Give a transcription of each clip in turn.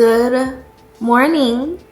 Good morning,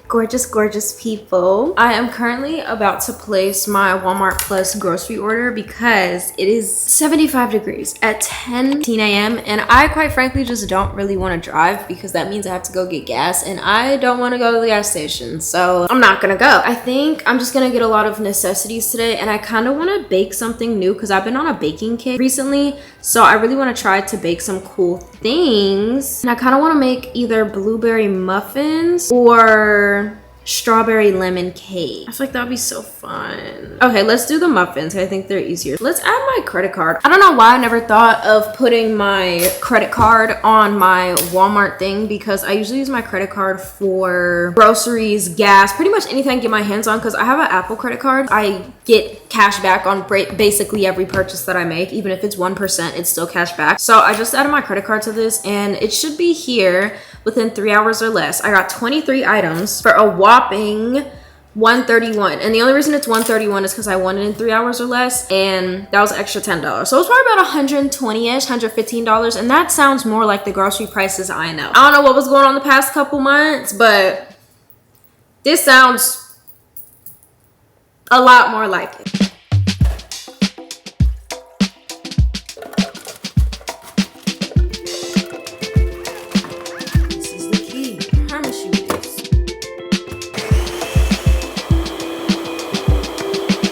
gorgeous people. I am currently about to place my Walmart Plus grocery order because it is 75 degrees at 10 a.m. and I quite frankly just don't really want to drive because that means I have to go get gas and I don't want to go to the gas station, so I'm not gonna go. I think I'm just gonna get a lot of necessities today, and I kind of want to bake something new because I've been on a baking kick recently, so I really want to try to bake some cool things. And I kind of want to make either blueberry muffins or strawberry lemon cake. I feel like that would be so fun. Okay, let's do the muffins. I think they're easier. Let's add my credit card. I don't know why I never thought of putting my credit card on my Walmart thing, because I usually use my credit card for groceries, gas, pretty much anything I can get my hands on, because I have an Apple credit card. I get cash back on basically every purchase that I make. Even if it's 1%, it's still cash back. So I just added my credit card to this and it should be here within 3 hours or less. I got 23 items for a whopping $131, and the only reason it's $131 is because I won it in 3 hours or less, and that was extra $10, so it's probably about $120-ish, $115, and that sounds more like the grocery prices I know. I don't know what was going on the past couple months, but this sounds a lot more like it.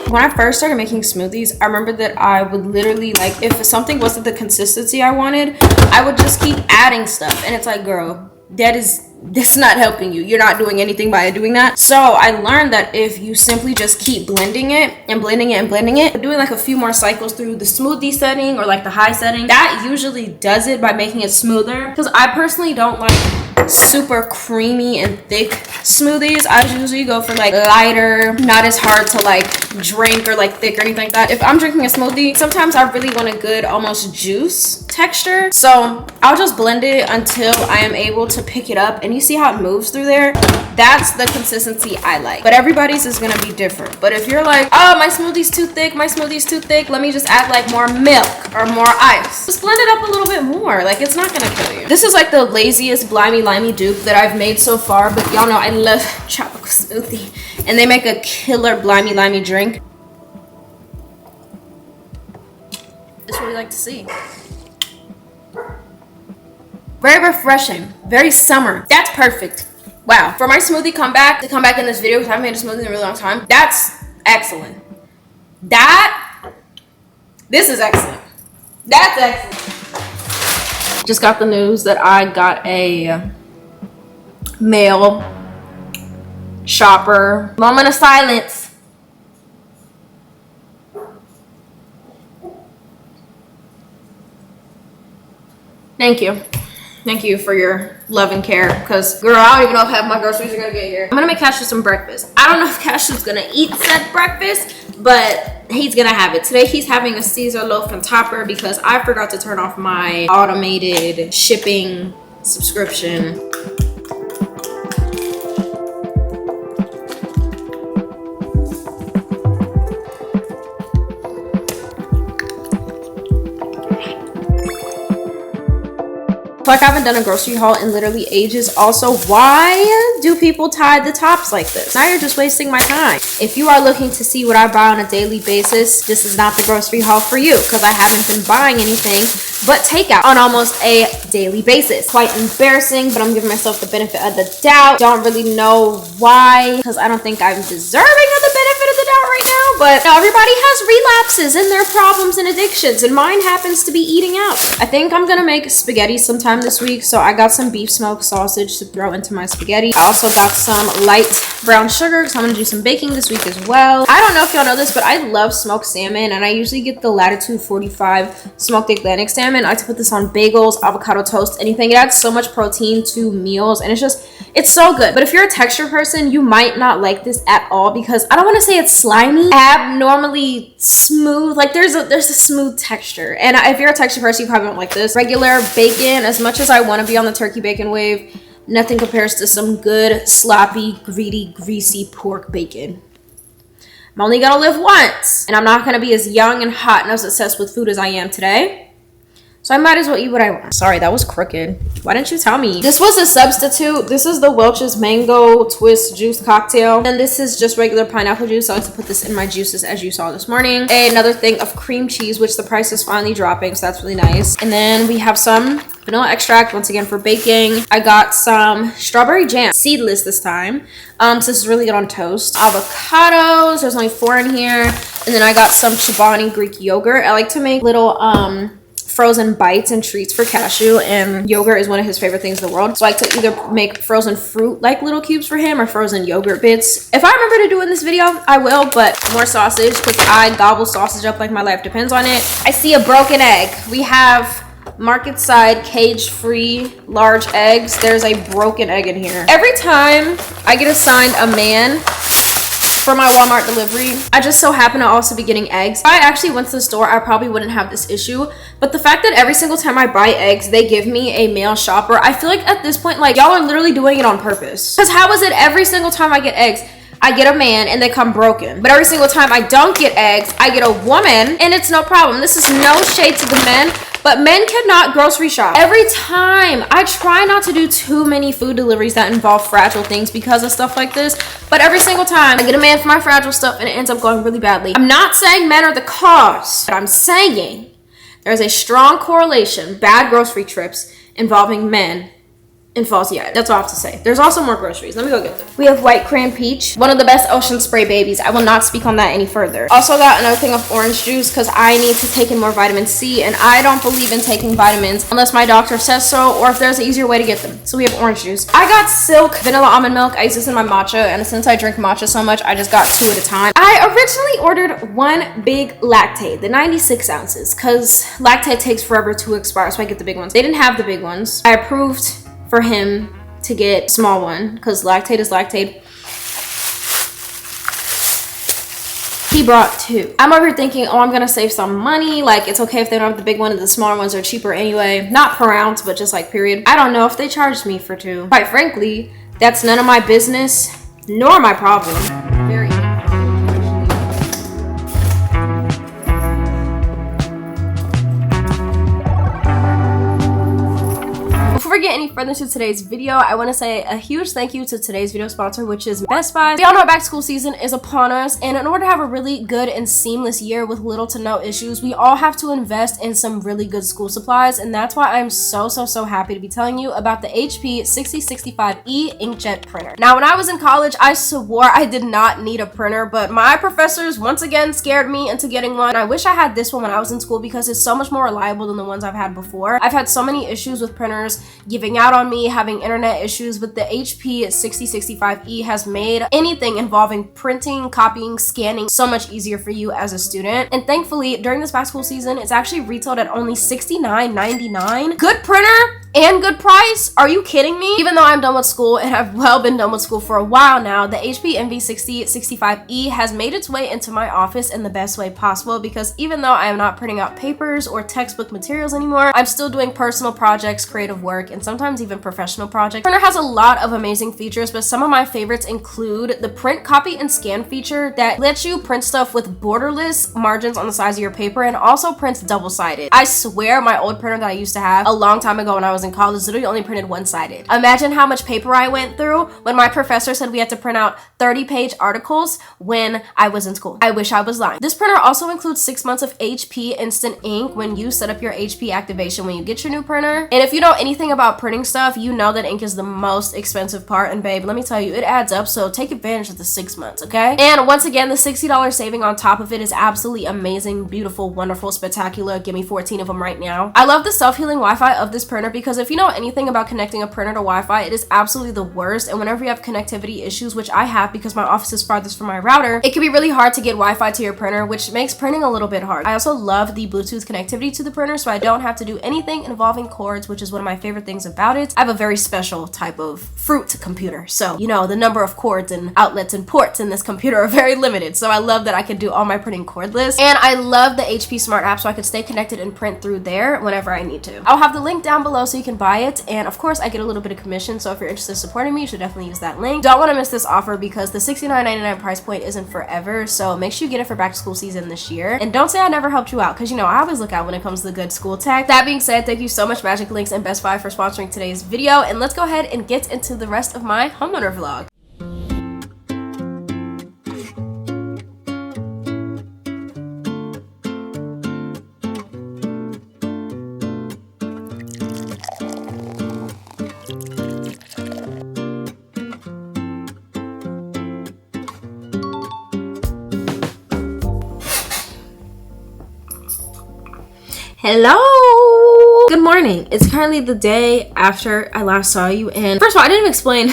When I first started making smoothies, I remember that I would literally, like, if something wasn't the consistency I wanted, I would just keep adding stuff. And it's like, girl, that's not helping you. You're not doing anything by doing that. So I learned that if you simply just keep blending it and blending it and blending it, doing like a few more cycles through the smoothie setting or like the high setting, that usually does it by making it smoother. Because I personally don't like super creamy and thick smoothies. I usually go for like lighter, not as hard to like drink or like thick or anything like that. If I'm drinking a smoothie, sometimes I really want a good almost juice texture, so I'll just blend it until I am able to pick it up, and you see how it moves through there. That's the consistency I like, but everybody's is gonna be different. But if you're like, oh, my smoothie's too thick, let me just add like more milk or more ice, just blend it up a little bit more. Like, it's not gonna kill you. This is like the laziest blimey limey dupe that I've made so far, but y'all know I love tropical smoothie, and they make a killer blimey limey drink. That's what we like to see. Very refreshing, very summer. That's perfect. Wow, for my smoothie comeback to come back in this video, because I haven't made a smoothie in a really long time, that's excellent. This is excellent. That's excellent. Just got the news that I got a mail shopper moment of silence. Thank you for your love and care, because girl, I don't even know if half my groceries are gonna get here. I'm gonna make Cashew some breakfast. I don't know if Cashew's gonna eat said breakfast, but he's gonna have it. Today he's having a Caesar loaf and topper because I forgot to turn off my automated shipping subscription. Like, I haven't done a grocery haul in literally ages. Also, why do people tie the tops like this? Now you're just wasting my time. If you are looking to see what I buy on a daily basis, this is not the grocery haul for you, because I haven't been buying anything but takeout on almost a daily basis. Quite embarrassing, but I'm giving myself the benefit of the doubt. Don't really know why, because I don't think I'm deserving of the benefit of the doubt right now, but now everybody has relapses in their problems and addictions, and mine happens to be eating out. I think I'm gonna make spaghetti sometime this week, so I got some beef smoked sausage to throw into my spaghetti. I also got some light brown sugar because I'm gonna do some baking this week as well. I don't know if y'all know this, but I love smoked salmon, and I usually get the Latitude 45 smoked Atlantic salmon. I like to put this on bagels, avocado toast, anything. It adds so much protein to meals, and it's so good. But if you're a texture person, you might not like this at all, because I don't want to say it's slimy, abnormally smooth. Like, there's a smooth texture, and if you're a texture person, you probably don't like this. Regular bacon, as much as I want to be on the turkey bacon wave, nothing compares to some good, sloppy, greasy pork bacon. I'm only gonna live once, and I'm not gonna be as young and hot and as obsessed with food as I am today. So I might as well eat what I want. Sorry, that was crooked. Why didn't you tell me? This was a substitute. This is the Welch's Mango Twist Juice Cocktail. And this is just regular pineapple juice. So I like to put this in my juices as you saw this morning. Another thing of cream cheese, which the price is finally dropping. So that's really nice. And then we have some vanilla extract, once again for baking. I got some strawberry jam, seedless this time. So this is really good on toast. Avocados, there's only 4 in here. And then I got some Chobani Greek yogurt. I like to make little frozen bites and treats for Cashew, and yogurt is one of his favorite things in the world. So I like to either make frozen fruit like little cubes for him or frozen yogurt bits. If I remember to do in this video, I will, but more sausage because I gobble sausage up like my life depends on it. I see a broken egg. We have market side cage-free large eggs. There's a broken egg in here. Every time I get assigned a man for my Walmart delivery, I just so happen to also be getting eggs. If I actually went to the store, I probably wouldn't have this issue. But the fact that every single time I buy eggs, they give me a male shopper, I feel like at this point, like, y'all are literally doing it on purpose. Because how is it every single time I get eggs, I get a man and they come broken? But every single time I don't get eggs, I get a woman and it's no problem. This is no shade to the men, but men cannot grocery shop. Every time, I try not to do too many food deliveries that involve fragile things because of stuff like this, but every single time I get a man for my fragile stuff and it ends up going really badly. I'm not saying men are the cause, but I'm saying there's a strong correlation, bad grocery trips involving men and falls yet. That's all I have to say. There's also more groceries. Let me go get them. We have white cran peach, one of the best ocean spray babies. I will not speak on that any further. Also got another thing of orange juice because I need to take in more vitamin C, and I don't believe in taking vitamins unless my doctor says so or if there's an easier way to get them. So we have orange juice. I got Silk vanilla almond milk. I use this in my matcha, and since I drink matcha so much, I just got 2 at a time. I originally ordered one big lactate, the 96 ounces, because lactate takes forever to expire, so I get the big ones. They didn't have the big ones. I approved for him to get small one because lactate is lactate. He brought 2. I'm over here thinking, oh, I'm gonna save some money, like it's okay if they don't have the big one and the smaller ones are cheaper anyway, not per ounce but just like period. I don't know if they charged me for 2. Quite frankly, that's none of my business nor my problem. Very Before we get any further to today's video, I want to say a huge thank you to today's video sponsor, which is Best Buy. We all know back to school season is upon us, and in order to have a really good and seamless year with little to no issues, we all have to invest in some really good school supplies, and that's why I'm so happy to be telling you about the HP 6065E inkjet printer. Now, when I was in college, I swore I did not need a printer, but my professors once again scared me into getting one. I wish I had this one when I was in school because it's so much more reliable than the ones I've had before. I've had so many issues with printers giving out on me, having internet issues, but the HP 6065E has made anything involving printing, copying, scanning so much easier for you as a student. And thankfully, during this back school season, it's actually retailed at only $69.99. Good printer and good price? Are you kidding me? Even though I'm done with school and have been done with school for a while now, the HP NV6065E has made its way into my office in the best way possible because even though I am not printing out papers or textbook materials anymore, I'm still doing personal projects, creative work, and sometimes even professional projects. The printer has a lot of amazing features, but some of my favorites include the print, copy, and scan feature that lets you print stuff with borderless margins on the sides of your paper and also prints double-sided. I swear my old printer that I used to have a long time ago when I was in college literally only printed one-sided. Imagine how much paper I went through when my professor said we had to print out 30-page articles when I was in school. I wish I was lying. This printer also includes 6 months of HP Instant Ink when you set up your HP activation when you get your new printer. And if you know anything about printing stuff, you know that ink is the most expensive part, and babe, let me tell you, it adds up, so take advantage of the 6 months, okay? And once again, the $60 saving on top of it is absolutely amazing, beautiful, wonderful, spectacular. Give me 14 of them right now. I love the self-healing Wi-Fi of this printer because if you know anything about connecting a printer to Wi-Fi, it is absolutely the worst, and whenever you have connectivity issues, which I have because my office is farthest from my router, it can be really hard to get Wi-Fi to your printer, which makes printing a little bit hard. I also love the Bluetooth connectivity to the printer, so I don't have to do anything involving cords, which is one of my favorite things about it. I have a very special type of fruit computer, so you know the number of cords and outlets and ports in this computer are very limited, so I love that I can do all my printing cordless. And I love the HP Smart app, so I can stay connected and print through there whenever I need to. I'll have the link down below so you can buy it, and of course I get a little bit of commission, so if you're interested in supporting me, you should definitely use that link. Don't want to miss this offer because the $69.99 price point isn't forever, so make sure you get it for back to school season this year. And don't say I never helped you out, because you know I always look out when it comes to the good school tech. That being said, thank you so much Magic Links and Best Buy for sponsoring today's video, and let's go ahead and get into the rest of my homeowner vlog. Hello! Good morning. It's currently the day after I last saw you, and first of all, I didn't even explain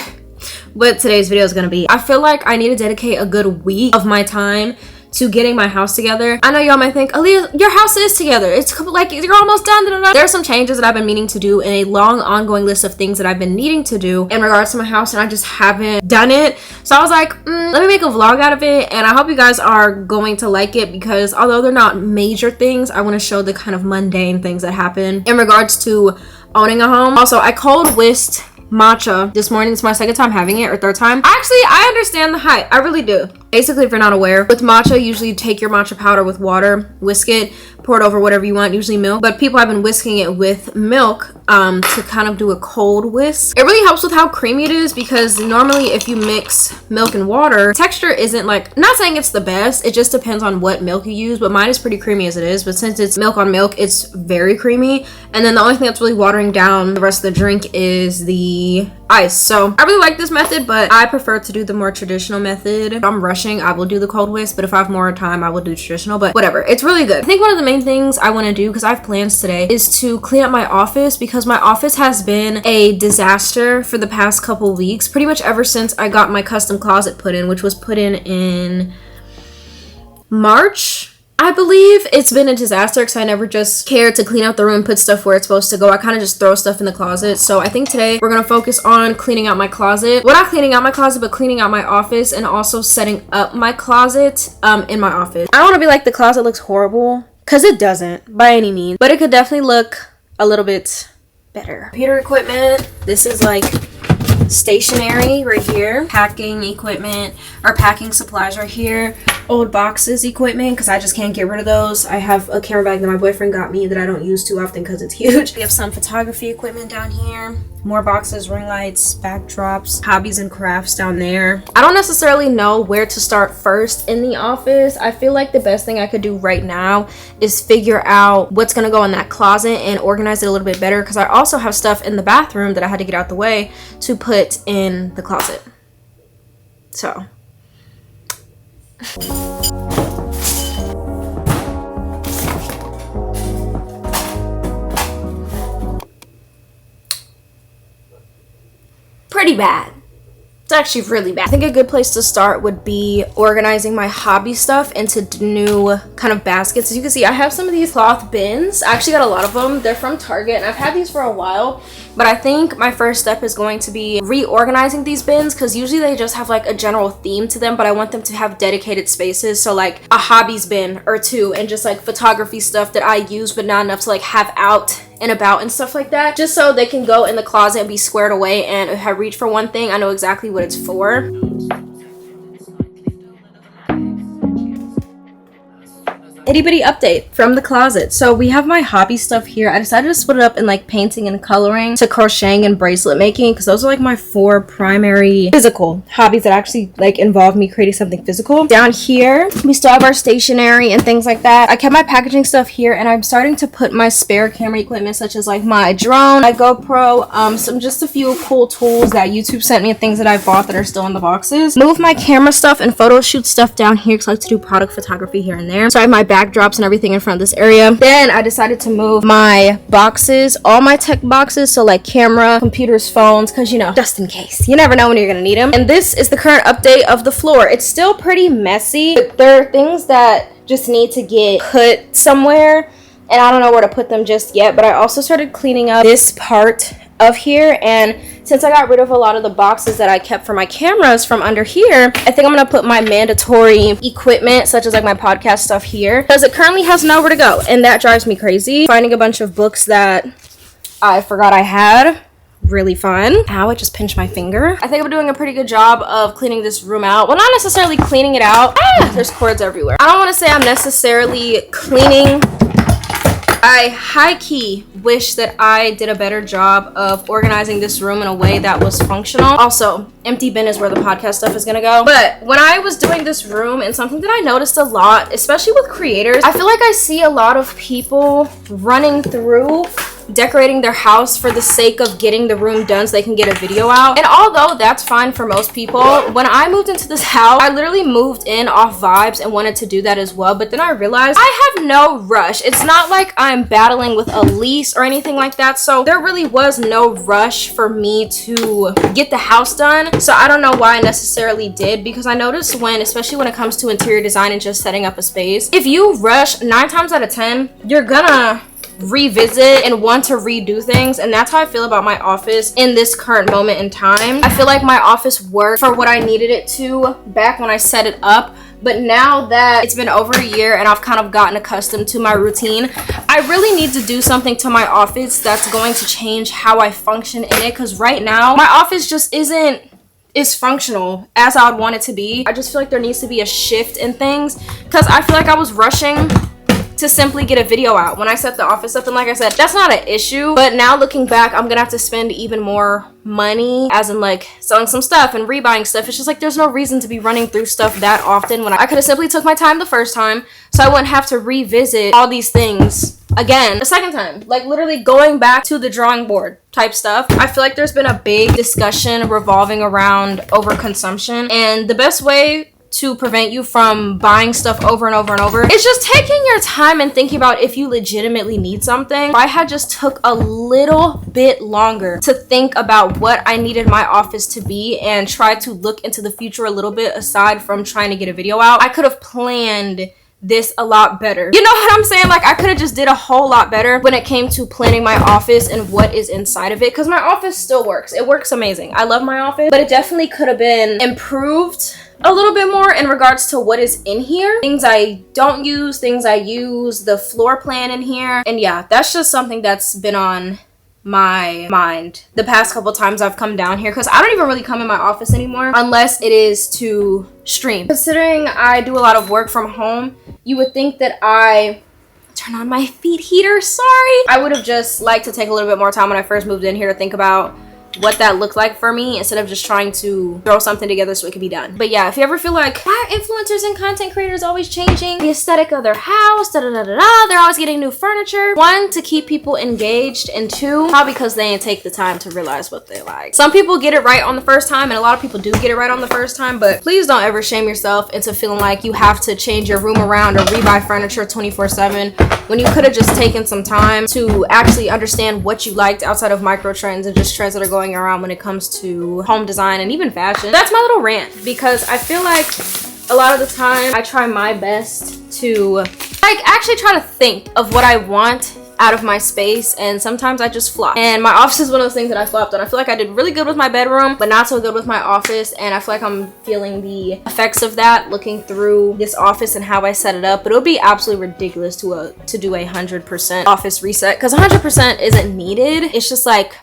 what today's video is going to be. I feel like I need to dedicate a good week of my time to getting my house together. I know y'all might think, Aaliyah, your house is together. It's like you're almost done. There are some changes that I've been meaning to do in a long ongoing list of things that I've been needing to do in regards to my house, and I just haven't done it. So I was like, let me make a vlog out of it, and I hope you guys are going to like it because although they're not major things, I want to show the kind of mundane things that happen in regards to owning a home. Also, I cold whisked matcha this morning. It's my second time having it, or third time. Actually, I understand the hype. I really do. Basically, if you're not aware, with matcha, usually you take your matcha powder with water, whisk it, pour it over whatever you want, usually milk. But people have been whisking it with milk to kind of do a cold whisk. It really helps with how creamy it is because normally if you mix milk and water, texture isn't like, not saying it's the best, it just depends on what milk you use, but mine is pretty creamy as it is. But since it's milk on milk, it's very creamy. And then the only thing that's really watering down the rest of the drink is the ice. So I really like this method, but I prefer to do the more traditional method. If I'm rushing, I will do the cold whisk, but if I have more time, I will do traditional, but whatever. It's really good. I think one of the main things I want to do, because I have plans today, is to clean up my office because my office has been a disaster for the past couple weeks, pretty much ever since I got my custom closet put in, which was put in March. I believe it's been a disaster because I never just cared to clean out the room, put stuff where it's supposed to go. I kind of just throw stuff in the closet. So I think today we're going to focus on cleaning out my closet. Well, not cleaning out my closet, but cleaning out my office and also setting up my closet in my office. I don't want to be like the closet looks horrible because it doesn't by any means, but it could definitely look a little bit better. Computer equipment. This is like stationery right here. Packing equipment or packing supplies right here. Old boxes equipment because I just can't get rid of those. I have a camera bag that my boyfriend got me that I don't use too often because it's huge. We have some photography equipment down here. More boxes, ring lights, backdrops, hobbies and crafts down there. I don't necessarily know where to start first in the office. I feel like the best thing I could do right now is figure out what's gonna go in that closet and organize it a little bit better because I also have stuff in the bathroom that I had to get out the way to put in the closet. So pretty bad. It's actually really bad. I think a good place to start would be organizing my hobby stuff into new kind of baskets. As you can see, I have some of these cloth bins. I actually got a lot of them. They're from Target and I've had these for a while, but I think my first step is going to be reorganizing these bins because usually they just have like a general theme to them, but I want them to have dedicated spaces. So like a hobbies bin or two and just like photography stuff that I use but not enough to like have out and about and stuff like that, just so they can go in the closet and be squared away, and if I reach for one thing I know exactly what it's for. Itty bitty update from the closet. So we have my hobby stuff here. I decided to split it up in like painting and coloring to crocheting and bracelet making because those are like my 4 primary physical hobbies that actually like involve me creating something physical. Down here we still have our stationery and things like that. I kept my packaging stuff here and I'm starting to put my spare camera equipment such as like my drone, my GoPro, just a few cool tools that YouTube sent me and things that I bought that are still in the boxes. Move my camera stuff and photo shoot stuff down here because I like to do product photography here and there. So I have my backdrops and everything in front of this area. Then I decided to move my boxes, all my tech boxes, so like camera, computers, phones, because you know, just in case. You never know when you're gonna need them. And this is the current update of the floor. It's still pretty messy, but there are things that just need to get put somewhere, and I don't know where to put them just yet. But I also started cleaning up this part of here, and since I got rid of a lot of the boxes that I kept for my cameras from under here, I think I'm gonna put my mandatory equipment such as like my podcast stuff here because it currently has nowhere to go, and that drives me crazy. Finding a bunch of books that I forgot I had. Really fun. Ow, I just pinched my finger. I think I'm doing a pretty good job of cleaning this room out. Well, not necessarily cleaning it out. There's cords everywhere. I don't want to say I'm necessarily cleaning. I high-key wish that I did a better job of organizing this room in a way that was functional. Also, empty bin is where the podcast stuff is gonna go. But when I was doing this room, and something that I noticed a lot, especially with creators, I feel like I see a lot of people running through decorating their house for the sake of getting the room done so they can get a video out. And although that's fine for most people, when I moved into this house, I literally moved in off vibes and wanted to do that as well. But then I realized I have no rush. It's not like I'm battling with a lease or anything like that. So there really was no rush for me to get the house done. So I don't know why I necessarily did, because I noticed especially when it comes to interior design and just setting up a space, if you rush, 9 times out of 10, you're gonna revisit and want to redo things. And that's how I feel about my office in this current moment in time. I feel like my office worked for what I needed it to back when I set it up, but now that it's been over a year and I've kind of gotten accustomed to my routine, I really need to do something to my office that's going to change how I function in it, because right now my office just isn't as functional as I would want it to be. I just feel like there needs to be a shift in things, because I feel like I was rushing to simply get a video out when I set the office up. And like I said, that's not an issue, but now looking back, I'm gonna have to spend even more money, as in like selling some stuff and rebuying stuff. It's just like there's no reason to be running through stuff that often when I could have simply took my time the first time, so I wouldn't have to revisit all these things again the second time. Like literally going back to the drawing board type stuff. I feel like there's been a big discussion revolving around overconsumption, and the best way to prevent you from buying stuff over and over and over, it's just taking your time and thinking about if you legitimately need something. If I had just took a little bit longer to think about what I needed my office to be and try to look into the future a little bit aside from trying to get a video out, I could have planned this a lot better. You know what I'm saying? Like I could have just did a whole lot better when it came to planning my office and what is inside of it, because my office still works. It works amazing. I love my office, but it definitely could have been improved a little bit more in regards to what is in here. Things I don't use, things I use, the floor plan in here. And yeah, that's just something that's been on my mind the past couple times I've come down here, because I don't even really come in my office anymore unless it is to stream. Considering I do a lot of work from home, you would think that I turn on my feet heater, sorry. I would have just liked to take a little bit more time when I first moved in here to think about what that looked like for me, instead of just trying to throw something together so it could be done. But yeah, if you ever feel like, why are influencers and content creators always changing the aesthetic of their house, they're always getting new furniture? 1, to keep people engaged, and 2, probably because they didn't take the time to realize what they like. Some people get it right on the first time, and a lot of people do get it right on the first time, but please don't ever shame yourself into feeling like you have to change your room around or rebuy furniture 24/7 when you could have just taken some time to actually understand what you liked outside of micro trends and just trends that are going around when it comes to home design and even fashion. That's my little rant, because I feel like a lot of the time I try my best to like actually try to think of what I want out of my space, and sometimes I just flop. And my office is one of those things that I flopped on. I feel like I did really good with my bedroom, but not so good with my office, and I feel like I'm feeling the effects of that looking through this office and how I set it up. But it would be absolutely ridiculous to do a 100% office reset, because 100% isn't needed. It's just like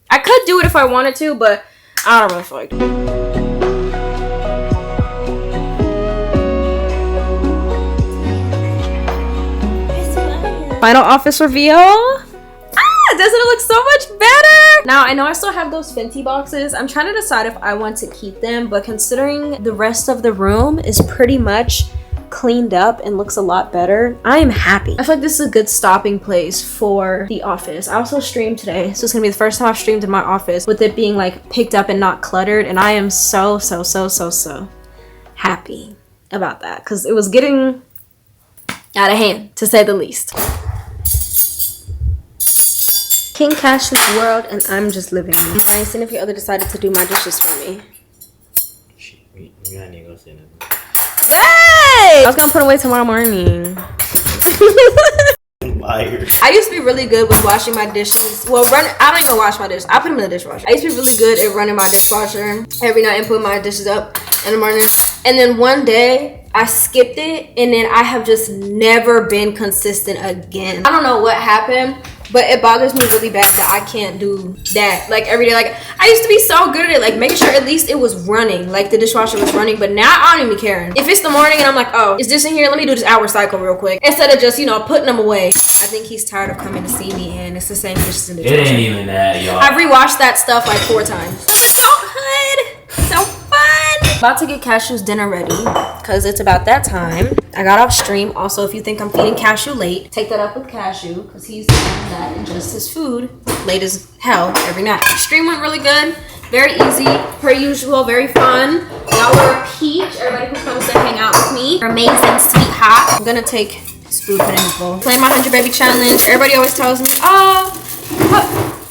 I could do it if I wanted to, but I don't really feel like doing it. Final office reveal. Doesn't it look so much better? Now I know I still have those Fenty boxes. I'm trying to decide if I want to keep them, but considering the rest of the room is pretty much cleaned up and looks a lot better, I am happy. I feel like this is a good stopping place for the office. I also streamed today, so it's gonna be the first time I've streamed in my office with it being like picked up and not cluttered, and I am so happy about that, because it was getting out of hand, to say the least. King Cashew's world, and I'm just living it. My significant other decided to do my dishes for me. You ain't even gonna say nothing. Hey! I was gonna put away tomorrow morning. Liar. I used to be really good with washing my dishes. Well, I don't even wash my dishes. I put them in the dishwasher. I used to be really good at running my dishwasher every night and putting my dishes up in the morning. And then one day, I skipped it, and then I have just never been consistent again. I don't know what happened, But it bothers me really bad that I can't do that like every day. Like I used to be so good at it, like making sure at least it was running, like the dishwasher was running. But now I don't even care. If it's the morning and I'm like, oh, is this in here? Let me do this hour cycle real quick instead of just, you know, putting them away. I think he's tired of coming to see me, and it's the same dishes in the dishwasher. It ain't even that, y'all. I've rewatched that stuff like 4 times. So good, so fun. About to get Cashew's dinner ready because it's about that time. I got off stream. Also, if you think I'm feeding Cashew late, take that up with Cashew because he's doing that and just his food late as hell every night. Stream went really good. Very easy, per usual, very fun. Y'all are a peach. Everybody who comes to hang out with me. Amazing, sweetheart. I'm gonna take this food, put it in this bowl. Playing my 100 baby challenge. Everybody always tells me, oh,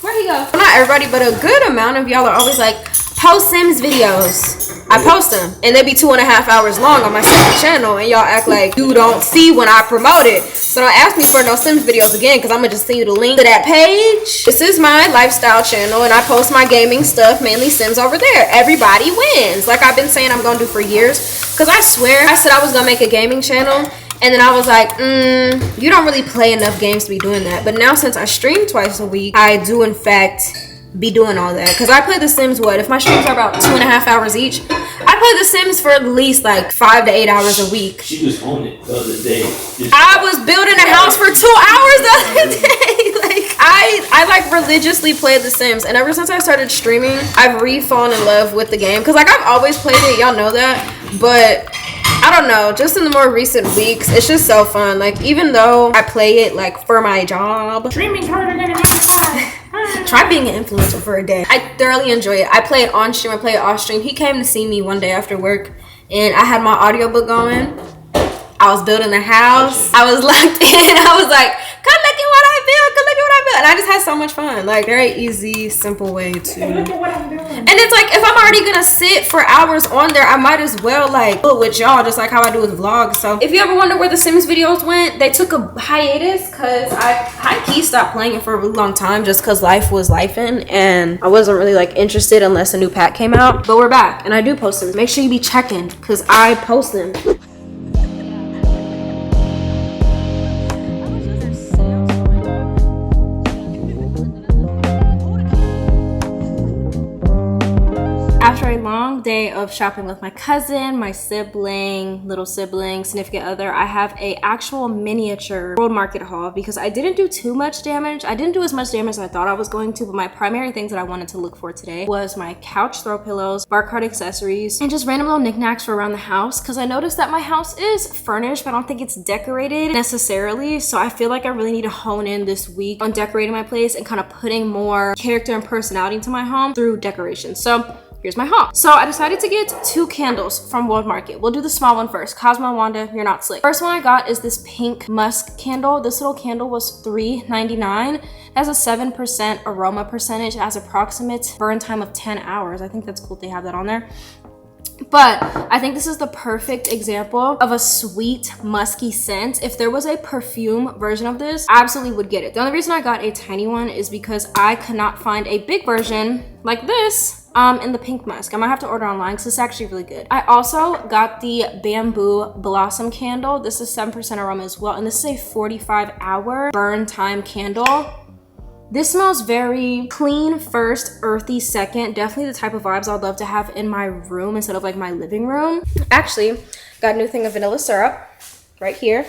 where'd he go? Well, not everybody, but a good amount of y'all are always like, post Sims videos. I post them, and they be 2.5 hours long on my second channel, and y'all act like you don't see when I promote it. So don't ask me for no Sims videos again, because I'm gonna just send you the link to that page. This is my lifestyle channel, and I post my gaming stuff, mainly Sims over there. Everybody wins, like I've been saying I'm gonna do for years. Because I swear, I said I was gonna make a gaming channel, and then I was like, you don't really play enough games to be doing that. But now since I stream twice a week, I do in fact be doing all that. Because I play The Sims, if my streams are about 2.5 hours each, I play The Sims for at least like 5 to 8 hours a week. She was on it the other day. I was building a house for 2 hours the other day. Like I like religiously play The Sims, and ever since I started streaming, I've fallen in love with the game. Because like I've always played it, y'all know that, but I don't know, just in the more recent weeks, it's just so fun. Like even though I play it like for my job, streaming's harder than try being an influencer for a day. I thoroughly enjoy it. I play it on stream, I play it off stream. He came to see me one day after work, and I had my audiobook going. I was building a house. I was locked in. I was like, come look at what I built. Come look at what I built. And I just had so much fun. Like very easy, simple way to. Look at what I'm doing. And it's like if I'm already gonna sit for hours on there, I might as well like do it with y'all, just like how I do with vlogs. So if you ever wonder where the Sims videos went, they took a hiatus because I high-key stopped playing it for a really long time just because life was lifing and I wasn't really like interested unless a new pack came out. But we're back and I do post them. Make sure you be checking because I post them. After a long day of shopping with my cousin, my sibling, little sibling, significant other, I have a actual miniature World Market haul because I didn't do too much damage. I didn't do as much damage as I thought I was going to, but my primary things that I wanted to look for today was my couch throw pillows, bar cart accessories, and just random little knickknacks for around the house because I noticed that my house is furnished, but I don't think it's decorated necessarily. So I feel like I really need to hone in this week on decorating my place and kind of putting more character and personality into my home through decoration. So here's my haul. So I decided to get 2 candles from World Market. We'll do the small one first. Cosmo Wanda, you're not slick. First one I got is this pink musk candle. This little candle was $3.99. It has a 7% aroma percentage. It has approximate burn time of 10 hours. I think that's cool they have that on there. But I think this is the perfect example of a sweet, musky scent. If there was a perfume version of this, I absolutely would get it. The only reason I got a tiny one is because I could not find a big version like this in the pink musk. I might have to order online because it's actually really good. I also got the bamboo blossom candle. This is 7% aroma as well, and this is a 45-hour burn time candle. This smells very clean first, earthy second. Definitely the type of vibes I'd love to have in my room instead of like my living room. Actually, got a new thing of vanilla syrup right here.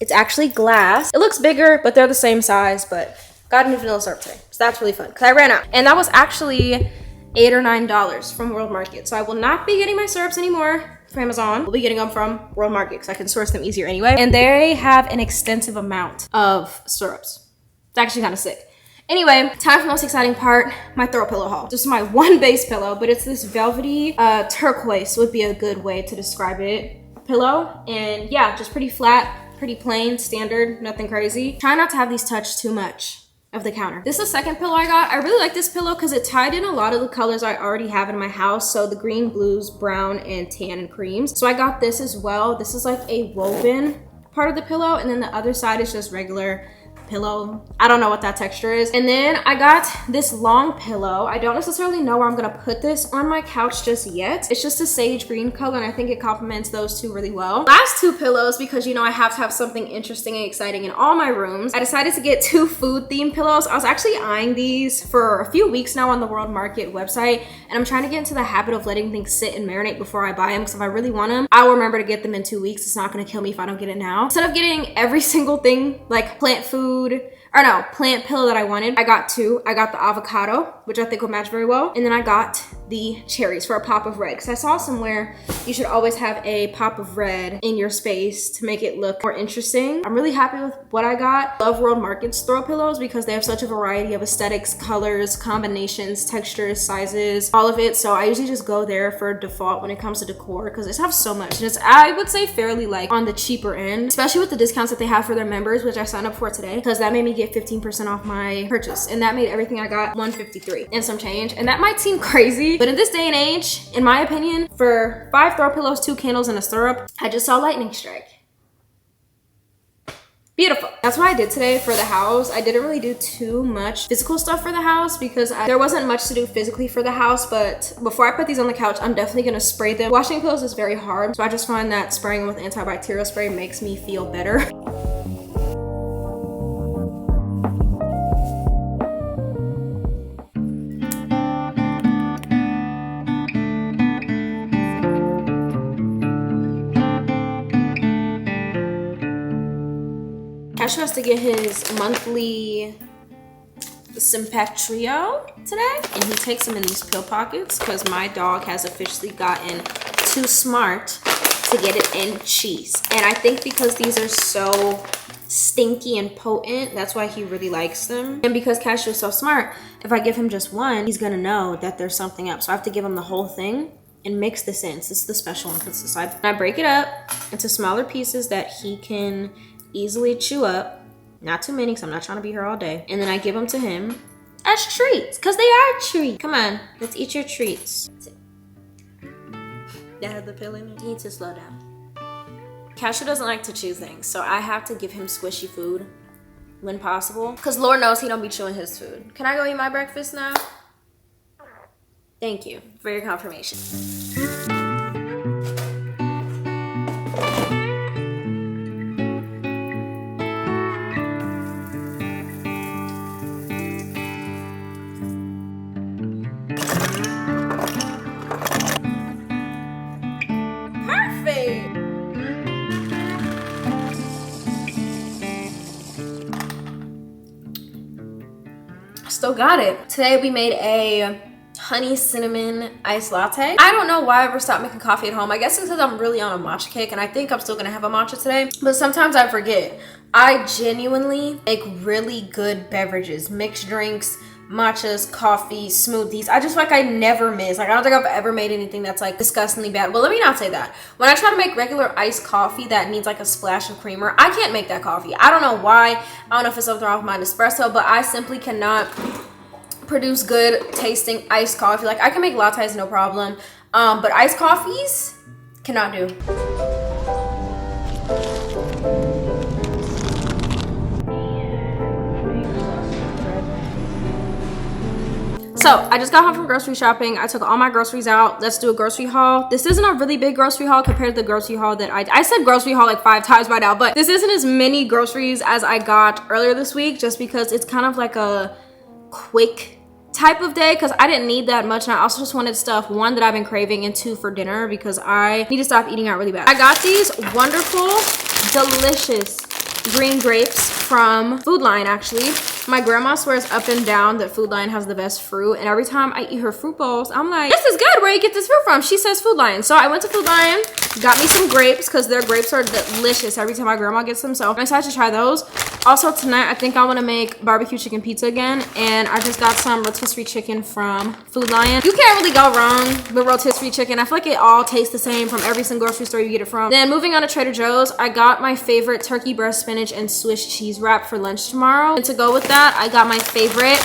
It's actually glass. It looks bigger, but they're the same size, but got a new vanilla syrup today. So that's really fun because I ran out. And that was actually $8 or $9 from World Market. So I will not be getting my syrups anymore from Amazon. We'll be getting them from World Market because I can source them easier anyway. And they have an extensive amount of syrups. It's actually kind of sick. Anyway, time for the most exciting part, my throw pillow haul. Just my one base pillow, but it's this velvety turquoise would be a good way to describe it. Pillow, and yeah, just pretty flat, pretty plain, standard, nothing crazy. Try not to have these touch too much of the counter. This is the second pillow I got. I really like this pillow because it tied in a lot of the colors I already have in my house. So the green, blues, brown, and tan and creams. So I got this as well. This is like a woven part of the pillow, and then the other side is just regular pillow. I don't know what that texture is. And then I got this long pillow. I don't necessarily know where I'm gonna put this on my couch just yet. It's just a sage green color and I think it complements those two really well. Last two pillows, because you know I have to have something interesting and exciting in all my rooms. I decided to get two food themed pillows. I was actually eyeing these for a few weeks now on the World Market website, and I'm trying to get into the habit of letting things sit and marinate before I buy them, because if I really want them, I'll remember to get them in 2 weeks. It's not gonna kill me if I don't get it now. Instead of getting every single thing like plant pillow that I wanted, I got two. I got the avocado, which I think will match very well, and then I got the cherries for a pop of red, because I saw somewhere you should always have a pop of red in your space to make it look more interesting. I'm really happy with what I got. Love World Market's throw pillows because they have such a variety of aesthetics, colors, combinations, textures, sizes, all of it. So I usually just go there for default when it comes to decor, because they just have so much, and it's, I would say, fairly like on the cheaper end, especially with the discounts that they have for their members, which I signed up for today, because that made me get 15% off my purchase, and that made everything I got $153 and some change. And that might seem crazy, but in this day and age, in my opinion, for 5 throw pillows, 2 candles, and a syrup, I just saw lightning strike. Beautiful. That's what I did today for the house. I didn't really do too much physical stuff for the house because there wasn't much to do physically for the house, but before I put these on the couch, I'm definitely gonna spray them. Washing clothes is very hard, so I just find that spraying with antibacterial spray makes me feel better. Cashew has to get his monthly Simpetrio today, and he takes them in these pill pockets because my dog has officially gotten too smart to get it in cheese. And I think because these are so stinky and potent, that's why he really likes them. And because Cashew is so smart, if I give him just one, he's gonna know that there's something up. So I have to give him the whole thing and mix this in. So this is the special one, puts aside. And I break it up into smaller pieces that he can easily chew up, not too many because I'm not trying to be here all day, and then I give them to him as treats because they are treats. Come on, let's eat your treats. That had the pill in it. You need to slow down. Cashew doesn't like to chew things, so I have to give him squishy food when possible, because Lord knows he don't be chewing his food. Can I go eat my breakfast now? Thank you for your confirmation. Still got it. Today we made a honey cinnamon iced latte. I don't know why I ever stopped making coffee at home. I guess it's because I'm really on a matcha kick, and I think I'm still gonna have a matcha today, but sometimes I forget. I genuinely make really good beverages, mixed drinks, matchas, coffee, smoothies. I just feel like I never miss. Like, I don't think I've ever made anything that's like disgustingly bad. Well, let me not say that. When I try to make regular iced coffee that needs like a splash of creamer, I can't make that coffee. I don't know why. I don't know if it's something wrong with my espresso, but I simply cannot produce good tasting iced coffee. Like, I can make lattes no problem, but iced coffees cannot do. So I just got home from grocery shopping. I took all my groceries out. Let's do a grocery haul. This isn't a really big grocery haul compared to the grocery haul that I said grocery haul like 5 times by now, but this isn't as many groceries as I got earlier this week, just because it's kind of like a quick type of day, because I didn't need that much, and I also just wanted stuff, 1, that I've been craving, and 2, for dinner, because I need to stop eating out really bad. I got these wonderful, delicious green grapes from Food Lion. Actually, my grandma swears up and down that Food Lion has the best fruit, and every time I eat her fruit bowls, I'm like, this is good, where you get this fruit from? She says Food Lion. So I went to Food Lion, got me some grapes, because their grapes are delicious every time my grandma gets them, so I'm excited to try those. Also tonight, I think I want to make barbecue chicken pizza again, and I just got some rotisserie chicken from Food Lion. You can't really go wrong with rotisserie chicken. I feel like it all tastes the same from every single grocery store you get it from. Then moving on to Trader Joe's, I got my favorite turkey breast spinach and Swiss cheese wrap for lunch tomorrow. And to go with that, I got my favorite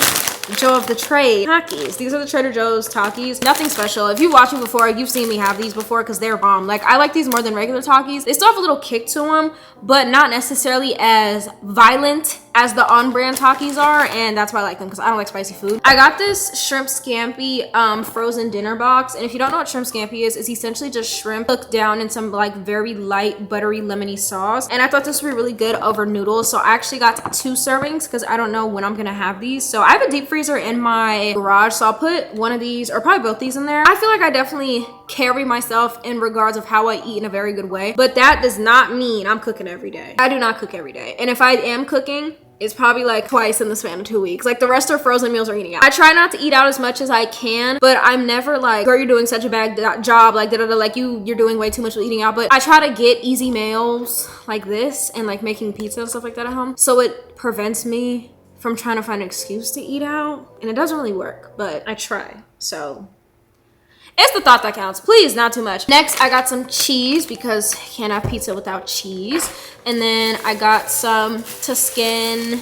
Joe of the trade Takis. These are the Trader Joe's Takis. Nothing special. If you've watched me before, you've seen me have these before because they're bomb. Like, I like these more than regular Takis. They still have a little kick to them, but not necessarily as violent as the on-brand Takis are, and that's why I like them because I don't like spicy food. I got this shrimp scampi frozen dinner box, and if you don't know what shrimp scampi is, it's essentially just shrimp cooked down in some like very light buttery lemony sauce, and I thought this would be really good over noodles, so I actually got 2 servings because I don't know when I'm gonna have these. So I have a deep freezer in my garage, so I'll put one of these or probably both these in there. I feel like I definitely carry myself in regards of how I eat in a very good way, but that does not mean I'm cooking every day. I do not cook every day, and if I am cooking, it's probably like twice in the span of 2 weeks. Like the rest are frozen meals or eating out. I try not to eat out as much as I can, but I'm never like, girl, you're doing such a bad job, like like you're doing way too much with eating out. But I try to get easy meals like this and like making pizza and stuff like that at home, so it prevents me from trying to find an excuse to eat out, and it doesn't really work, but I try. So it's the thought that counts. Please, not too much. Next, I got some cheese because can't have pizza without cheese. And then I got some Tuscan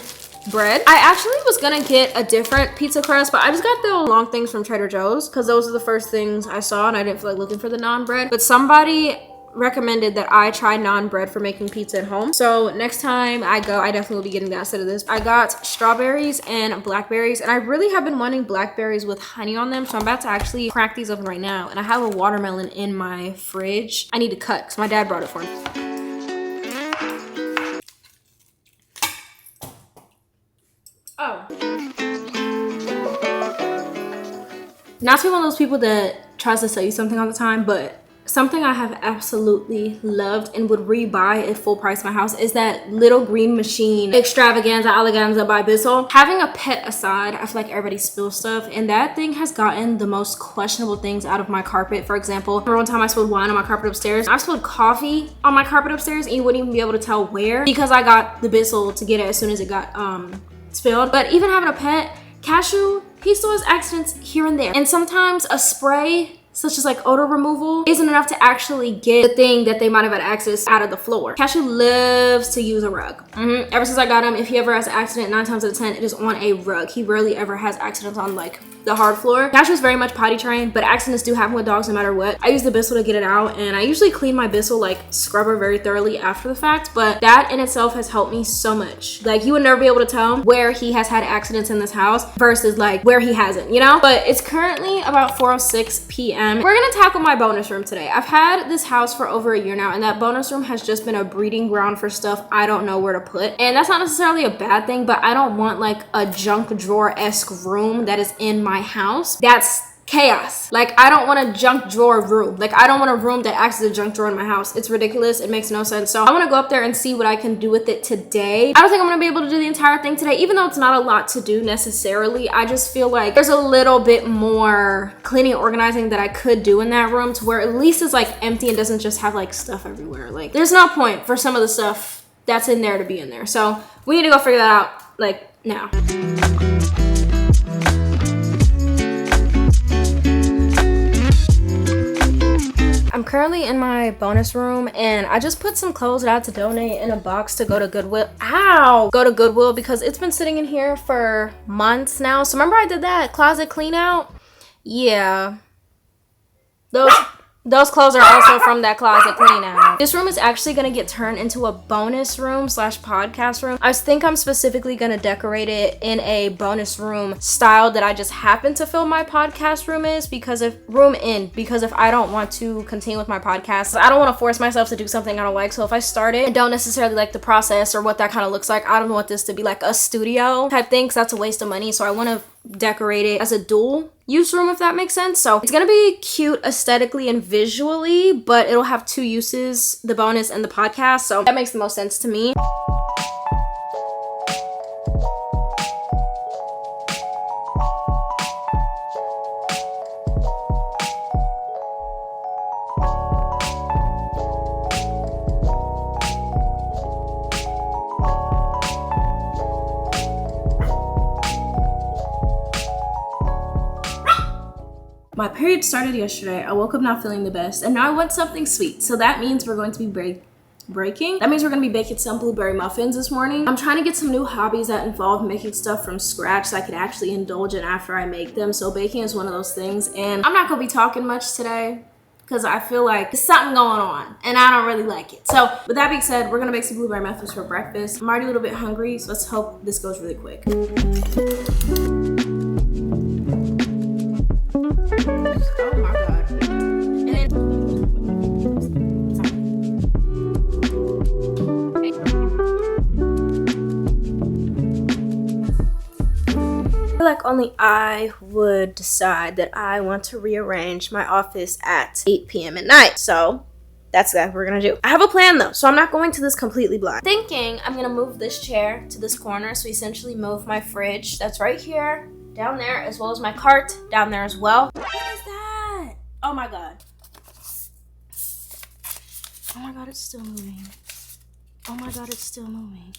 bread. I actually was gonna get a different pizza crust, but I just got the long things from Trader Joe's because those are the first things I saw, and I didn't feel like looking for the naan bread. But somebody recommended that I try naan bread for making pizza at home. So next time I go, I definitely will be getting that instead of this. I got strawberries and blackberries, and I really have been wanting blackberries with honey on them, so I'm about to actually crack these open right now. And I have a watermelon in my fridge I need to cut because my dad brought it for me. Oh. Not to be one of those people that tries to sell you something all the time, but something I have absolutely loved and would rebuy at full price in my house is that little green machine extravaganza eleganza by Bissell. Having a pet aside, I feel like everybody spills stuff, and that thing has gotten the most questionable things out of my carpet. For example, remember one time I spilled wine on my carpet upstairs? I spilled coffee on my carpet upstairs, and you wouldn't even be able to tell where because I got the Bissell to get it as soon as it got spilled. But even having a pet, Cashew, he still has accidents here and there, and sometimes a spray such as like odor removal isn't enough to actually get the thing that they might have had access out of the floor. Cashew loves to use a rug. Ever since I got him, if he ever has an accident, 9 times out of 10 it is on a rug. He rarely ever has accidents on like the hard floor. Cashew is very much potty trained, but accidents do happen with dogs no matter what. I use the Bissell to get it out, and I usually clean my Bissell like scrubber very thoroughly after the fact, but that in itself has helped me so much. Like you would never be able to tell where he has had accidents in this house versus like where he hasn't, you know? But it's currently about 4:06 p.m. We're gonna tackle my bonus room today. I've had this house for over a year now, and that bonus room has just been a breeding ground for stuff I don't know where to put. And that's not necessarily a bad thing, but I don't want like a junk drawer-esque room that is in my house. That's chaos. Like I don't want a junk drawer room. Like I don't want a room that acts as a junk drawer in my house. It's ridiculous. It makes no sense. So I want to go up there and see what I can do with it today. I don't think I'm gonna be able to do the entire thing today, even though it's not a lot to do necessarily. I just feel like there's a little bit more cleaning and organizing that I could do in that room to where at least it's like empty and doesn't just have like stuff everywhere. Like there's no point for some of the stuff that's in there to be in there. So we need to go figure that out like now. I'm currently in my bonus room, and I just put some clothes out to donate in a box to go to Goodwill. Ow! Go to Goodwill because it's been sitting in here for months now. So remember I did that closet clean out? Yeah. Those clothes are also from that closet clean out. This room is actually gonna get turned into a bonus room / podcast room. I think I'm specifically gonna decorate it in a bonus room style that I just happen to feel my podcast room is because if I don't want to continue with my podcast, I don't want to force myself to do something I don't like. So if I start it and don't necessarily like the process or what that kind of looks like, I don't want this to be like a studio type thing because that's a waste of money. So I want to decorate it as a dual use room, if that makes sense. So it's gonna be cute aesthetically and visually, but it'll have 2 uses, the bonus and the podcast, so that makes the most sense to me. My period started yesterday. I woke up not feeling the best, and now I want something sweet. So that means we're going to be breaking. That means we're gonna be baking some blueberry muffins this morning. I'm trying to get some new hobbies that involve making stuff from scratch so I can actually indulge in after I make them. So baking is one of those things, and I'm not gonna be talking much today because I feel like there's something going on and I don't really like it. So with that being said, we're gonna make some blueberry muffins for breakfast. I'm already a little bit hungry, so let's hope this goes really quick. Oh my God. And then I feel like only I would decide that I want to rearrange my office at 8 p.m. at night. So that's what we're gonna do. I have a plan though, so I'm not going to this completely blind. Thinking I'm gonna move this chair to this corner, so essentially move my fridge that's right here down there, as well as my cart down there as well. What is that? Oh my God. Oh my God, it's still moving. Oh my God, it's still moving.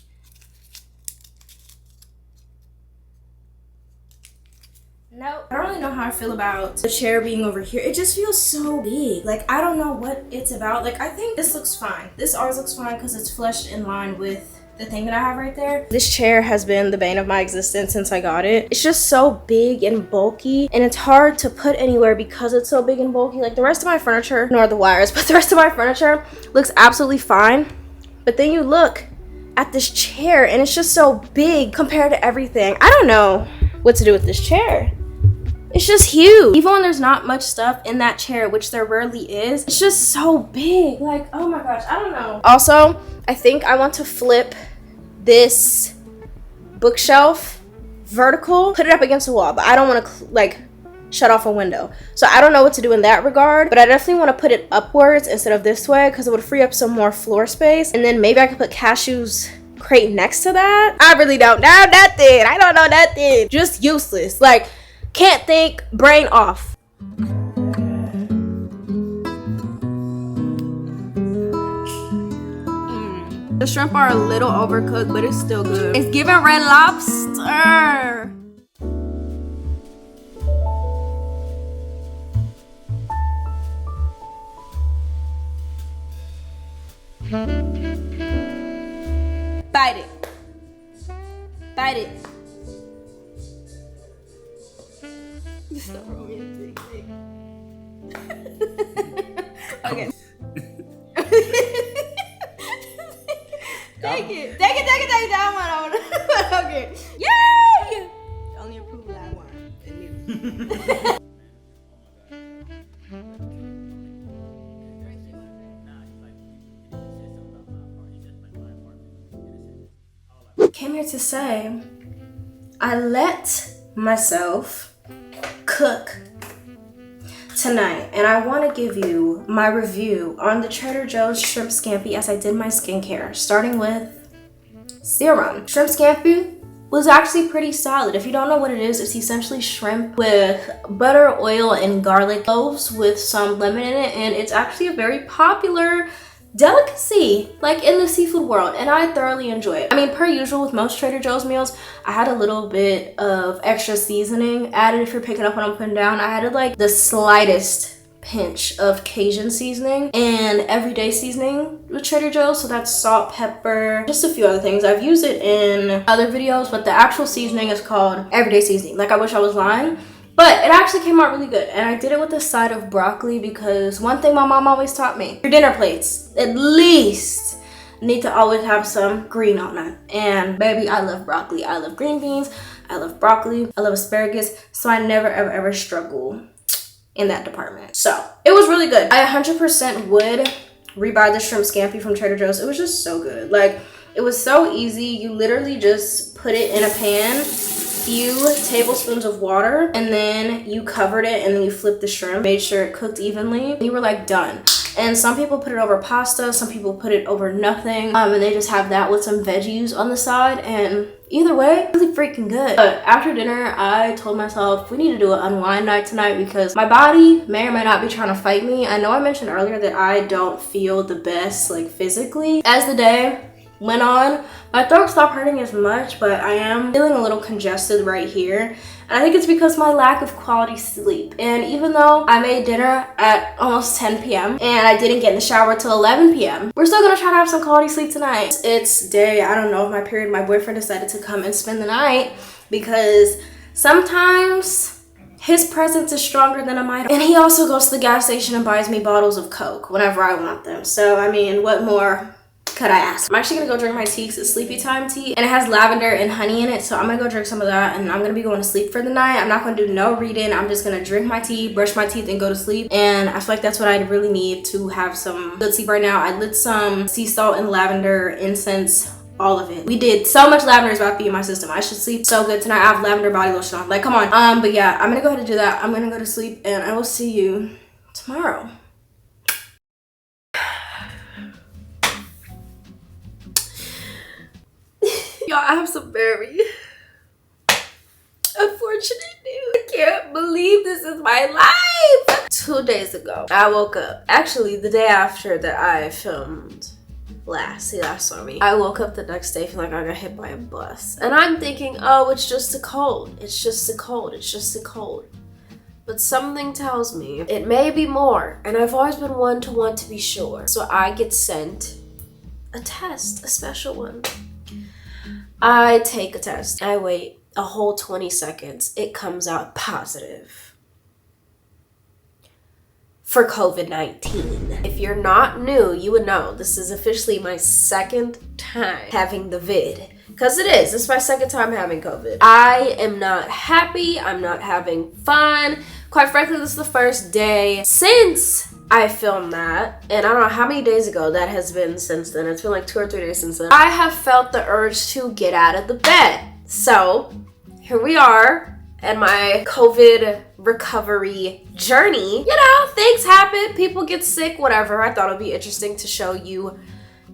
Nope. I don't really know how I feel about the chair being over here. It just feels so big. Like, I don't know what it's about. Like, I think this looks fine. This always looks fine because it's flushed in line with the thing that I have right there. This chair has been the bane of my existence since I got it. It's just so big and bulky, and it's hard to put anywhere because it's so big and bulky. Like, the rest of my furniture, nor the wires, but the rest of my furniture looks absolutely fine. But then you look at this chair and it's just so big compared to everything. I don't know what to do with this chair. It's just huge. Even when there's not much stuff in that chair, which there rarely is, it's just so big. Like, oh my gosh, I don't know. Also, I think I want to flip this bookshelf vertical, put it up against the wall, but I don't want to like shut off a window. So I don't know what to do in that regard, but I definitely want to put it upwards instead of this way because it would free up some more floor space. And then maybe I could put Cashew's crate next to that. I really don't know nothing. I don't know nothing. Just useless. Like, can't think, brain off. The shrimp are a little overcooked, but it's still good. It's giving Red Lobster. Bite it. Bite it. So romantic. Okay. Take it. Take that one. Okay. Yay! Only approve that one. Came here to say I let myself cook tonight, and I want to give you my review on the Trader Joe's shrimp scampi as I did my skincare, starting with serum. Shrimp scampi was actually pretty solid. If you don't know what it is, it's essentially shrimp with butter, oil, and garlic cloves with some lemon in it, and it's actually a very popular delicacy like in the seafood world, and I thoroughly enjoy it. I mean, per usual with most Trader Joe's meals, I had a little bit of extra seasoning added. If you're picking up what I'm putting down, I added like the slightest pinch of Cajun seasoning and everyday seasoning with Trader Joe's, so that's salt, pepper, just a few other things. I've used it in other videos, but the actual seasoning is called everyday seasoning. Like, I wish I was lying, but it actually came out really good, and I did it with a side of broccoli because one thing my mom always taught me, your dinner plates at least need to always have some green on it. And baby, I love broccoli. I love green beans. I love broccoli. I love asparagus. So I never ever struggle in that department. So it was really good. I 100% would rebuy the shrimp scampi from Trader Joe's. It was just so good. Like, it was so easy. You literally just put it in a pan, few tablespoons of water, and then you covered it, and then you flipped the shrimp, made sure it cooked evenly, and you were like done. And some people put it over pasta, some people put it over nothing, and they just have that with some veggies on the side, and either way, really freaking good. But after dinner, I told myself we need to do an unwind night tonight because my body may or may not be trying to fight me. I know I mentioned earlier that I don't feel the best, like, physically. As the day went on, my throat stopped hurting as much, but I am feeling a little congested right here. And I think it's because my lack of quality sleep. And even though I made dinner at almost 10 p.m. and I didn't get in the shower till 11 p.m., we're still gonna try to have some quality sleep tonight. It's day, I don't know, of my period. My boyfriend decided to come and spend the night because sometimes his presence is stronger than a might. And he also goes to the gas station and buys me bottles of Coke whenever I want them. So, I mean, what more could I ask? I'm actually gonna go drink my tea because it's sleepy time tea. And it has lavender and honey in it. So I'm gonna go drink some of that and I'm gonna be going to sleep for the night. I'm not gonna do no reading. I'm just gonna drink my tea, brush my teeth, and go to sleep. And I feel like that's what I really need to have some good sleep right now. I lit some sea salt and lavender incense, all of it. We did so much lavender is about to be in my system. I should sleep so good tonight. I have lavender body lotion on. Like, come on. But yeah, I'm gonna go ahead and do that. I'm gonna go to sleep and I will see you tomorrow. Y'all, I have some very unfortunate news. I can't believe this is my life. 2 days ago, I woke up. Actually, the day after that I filmed last saw me. I woke up the next day feeling like I got hit by a bus. And I'm thinking, oh, it's just a cold. It's just a cold. It's just a cold. But something tells me it may be more. And I've always been one to want to be sure. So I get sent a test, a special one. I take a test. I wait a whole 20 seconds. It comes out positive for COVID-19. If you're not new, you would know this is officially my second time having the vid. Because it is. It's my second time having COVID. I am not happy. I'm not having fun. Quite frankly, this is the first day since I filmed that. And I don't know how many days ago that has been since then. It's been like 2 or 3 days since then. I have felt the urge to get out of the bed. So here we are. And my COVID recovery journey. You know, things happen, people get sick, whatever. I thought it would be interesting to show you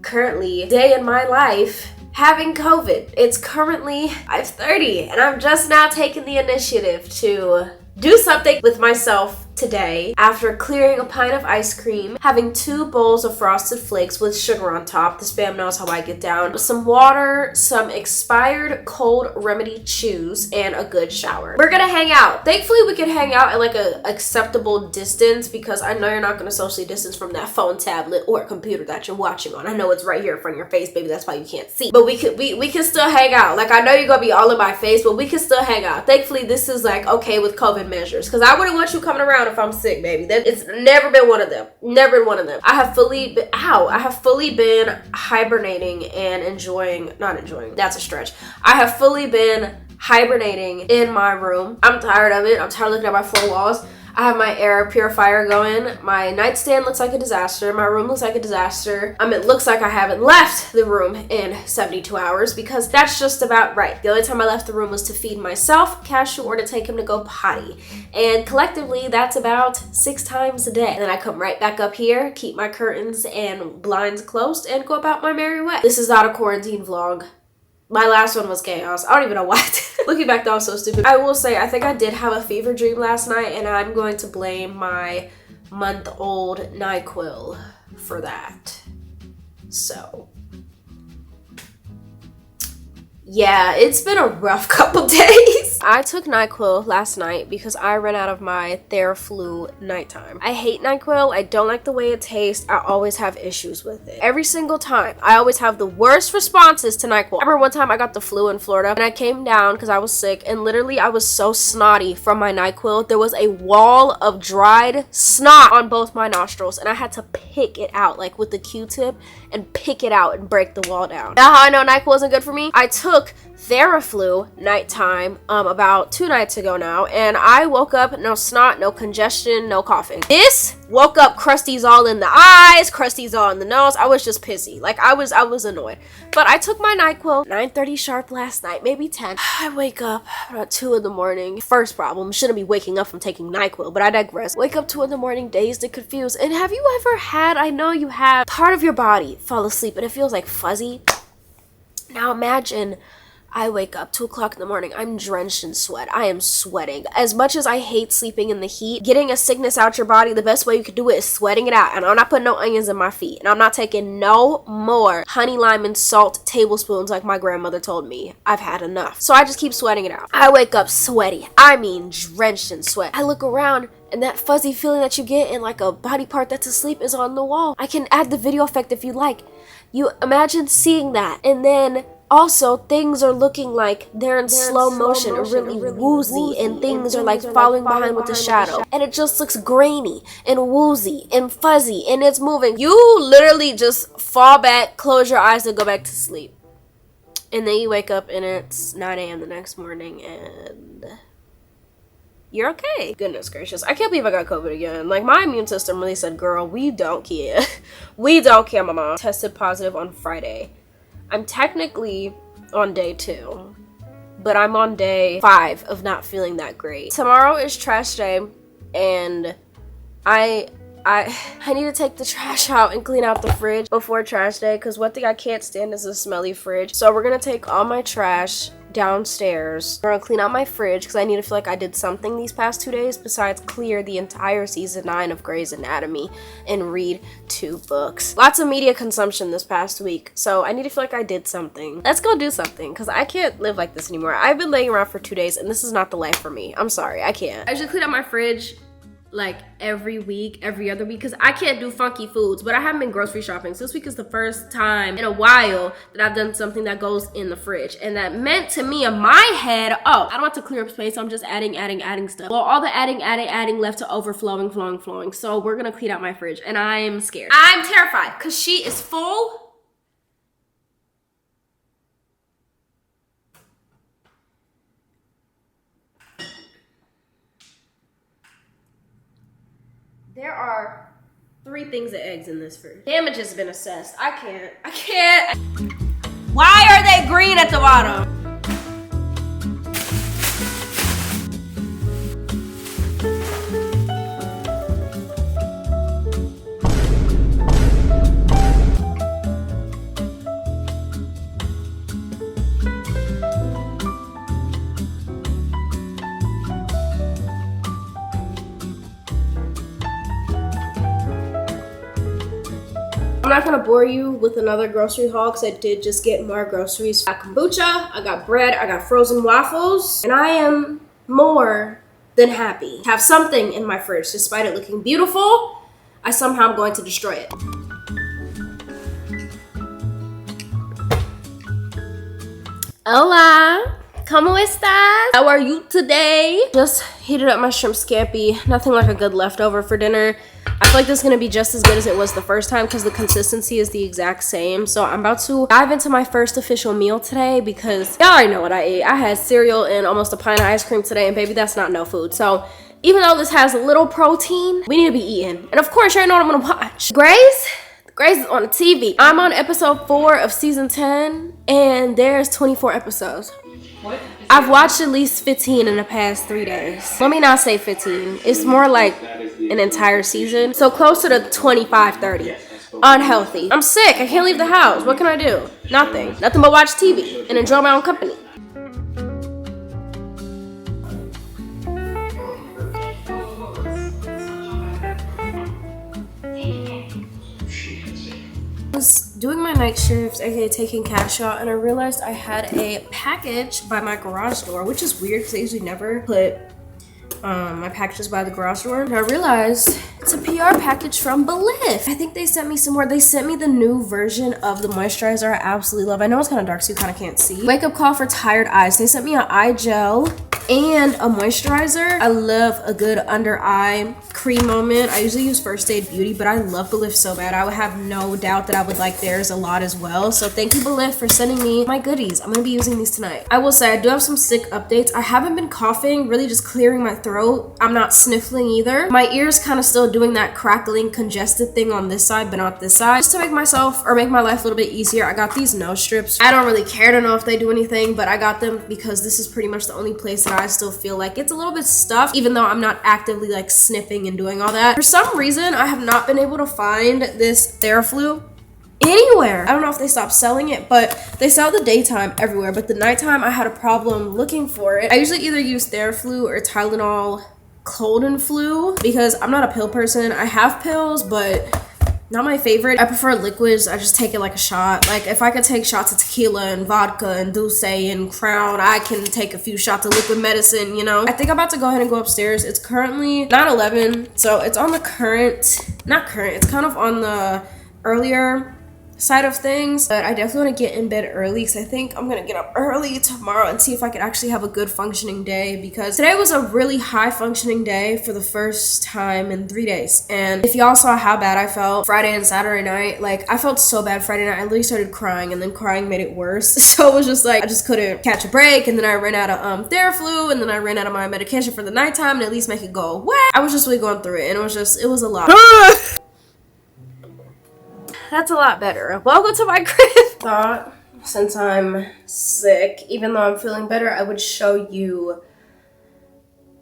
currently day in my life having COVID. It's currently 5:30 and I'm just now taking the initiative to do something with myself today after clearing a pint of ice cream, having 2 bowls of Frosted Flakes with sugar on top. This fam knows how I get down. Some water, some expired cold remedy chews, and a good shower. We're gonna hang out. Thankfully, we can hang out at like a acceptable distance because I know you're not gonna socially distance from that phone, tablet, or computer that you're watching on. I know it's right here in front of your face, baby. That's why you can't see. But we can still hang out. Like, I know you're gonna be all in my face, but we can still hang out. Thankfully, this is like okay with COVID measures because I wouldn't want you coming around if I'm sick, baby. It's never been one of them. Never been one of them. I have fully been hibernating and not enjoying. That's a stretch. I have fully been hibernating in my room. I'm tired of it. I'm tired of looking at my 4 walls. I have my air purifier going. My nightstand looks like a disaster. My room looks like a disaster. It looks like I haven't left the room in 72 hours because that's just about right. The only time I left the room was to feed myself, Cashew, or to take him to go potty. And collectively, that's about 6 times a day. And then I come right back up here, keep my curtains and blinds closed, and go about my merry way. This is not a quarantine vlog. My last one was chaos. I don't even know why. Looking back, that was so stupid. I will say, I think I did have a fever dream last night, and I'm going to blame my month-old NyQuil for that. So, yeah, it's been a rough couple days. I took NyQuil last night because I ran out of my Theraflu nighttime. I hate NyQuil. I don't like the way it tastes. I always have issues with it. Every single time, I always have the worst responses to NyQuil. I remember one time I got the flu in Florida and I came down because I was sick and literally I was so snotty from my NyQuil. There was a wall of dried snot on both my nostrils and I had to pick it out like with the Q-tip and pick it out and break the wall down. Now how I know NyQuil isn't good for me? I took Theraflu nighttime about 2 nights ago now, and I woke up no snot, no congestion, no coughing. This woke up crusties all in the eyes, crusties all in the nose. I was just pissy. Like I was annoyed. But I took my NyQuil 9:30 sharp last night, maybe 10. I wake up about 2 in the morning. First problem, shouldn't be waking up from taking NyQuil, but I digress. Wake up 2 in the morning, dazed and confused. And have you ever had, I know you have, part of your body fall asleep and it feels like fuzzy? Now imagine I wake up 2 o'clock in the morning. I'm drenched in sweat. I am sweating. As much as I hate sleeping in the heat, getting a sickness out your body, the best way you can do it is sweating it out. And I'm not putting no onions in my feet. And I'm not taking no more honey, lime, and salt tablespoons like my grandmother told me. I've had enough. So I just keep sweating it out. I wake up sweaty. I mean drenched in sweat. I look around and that fuzzy feeling that you get in like a body part that's asleep is on the wall. I can add the video effect if you like. You imagine seeing that, and then also things are looking like they're in slow motion or really woozy, and things are like following behind with the shadow, and it just looks grainy and woozy and fuzzy, and it's moving. You literally just fall back, close your eyes, and go back to sleep. And then you wake up and it's 9 a.m. the next morning and you're okay. Goodness gracious. I can't believe I got COVID again. Like, my immune system really said, girl, we don't care. We don't care, mama. Tested positive on Friday. I'm technically on day 2, but I'm on day 5 of not feeling that great. Tomorrow is trash day, and I need to take the trash out and clean out the fridge before trash day, because one thing I can't stand is a smelly fridge. So we're gonna take all my trash downstairs. We're gonna clean out my fridge because I need to feel like I did something these past 2 days besides clear the entire season 9 of Grey's Anatomy and read 2 books. Lots of media consumption this past week, so I need to feel like I did something. Let's go do something, because I can't live like this anymore. I've been laying around for 2 days and this is not the life for me. I'm sorry, I can't. I usually clean out my fridge like every week, every other week, because I can't do funky foods, but I haven't been grocery shopping. So this week is the first time in a while that I've done something that goes in the fridge, and that meant to me in my head, oh, I don't want to clear up space, so I'm just adding stuff. Well, all the adding left to overflowing. So we're gonna clean out my fridge, and I'm scared. I'm terrified because she is full. There are 3 things of eggs in this fridge. Damage has been assessed. I can't. Why are they green at the bottom? I'm not gonna bore you with another grocery haul because I did just get more groceries. I got kombucha, I got bread, I got frozen waffles, and I am more than happy to have something in my fridge. Despite it looking beautiful, I somehow am going to destroy it. Hola, ¿cómo estás? How are you today? Just heated up my shrimp scampi. Nothing like a good leftover for dinner. I feel like this is gonna be just as good as it was the first time because the consistency is the exact same. So I'm about to dive into my first official meal today because y'all already know what I ate. I had cereal and almost a pint of ice cream today, and baby, that's not no food. So even though this has little protein, we need to be eating. And of course, you already know what I'm gonna watch. Grey's is on the TV. I'm on episode 4 of season 10, and there's 24 episodes. What? I've watched at least 15 in the past 3 days. Let me not say 15. It's more like an entire season. So closer to 25, 30. Unhealthy. I'm sick. I can't leave the house. What can I do? Nothing. Nothing but watch TV and enjoy my own company. I was doing my night shift, aka taking cash out, and I realized I had a package by my garage door, which is weird because I usually never put my packages by the garage door. And I realized it's a PR package from Belif. I think they sent me some more. They sent me the new version of the moisturizer I absolutely love. I know it's kind of dark, so you kind of can't see. Wake up call for tired eyes. They sent me an eye gel and a moisturizer. I love a good under eye cream moment. I usually use First Aid Beauty, but I love Belif so bad. I would have no doubt that I would like theirs a lot as well. So thank you, Belif, for sending me my goodies. I'm gonna be using these tonight. I will say I do have some sick updates. I haven't been coughing, really just clearing my throat. I'm not sniffling either. My ears kind of still doing that crackling, congested thing on this side, but not this side. Just to make myself, or make my life a little bit easier, I got these nose strips. I don't really care to know if they do anything, but I got them because this is pretty much the only place that I still feel like it's a little bit stuffed, even though I'm not actively like sniffing and doing all that. For some reason, I have not been able to find this Theraflu anywhere. I don't know if they stopped selling it, but they sell the daytime everywhere. But the nighttime, I had a problem looking for it. I usually either use Theraflu or Tylenol cold and flu because I'm not a pill person. I have pills, but not my favorite. I prefer liquids. I just take it like a shot. Like if I could take shots of tequila and vodka and Douce and Crown, I can take a few shots of liquid medicine, you know? I think I'm about to go ahead and go upstairs. It's currently 9:11, so it's on the it's kind of on the earlier side of things, but I definitely want to get in bed early because I think I'm gonna get up early tomorrow and see if I can actually have a good functioning day, because today was a really high functioning day for the first time in 3 days. And if y'all saw how bad I felt Friday and Saturday night, like I felt so bad Friday night. I literally started crying, and then crying made it worse. So it was just like I just couldn't catch a break, and then I ran out of Theraflu, and then I ran out of my medication for the nighttime and at least make it go away. I was just really going through it, and it was a lot. That's a lot better. Welcome to my crib. Thought, since I'm sick, even though I'm feeling better, I would show you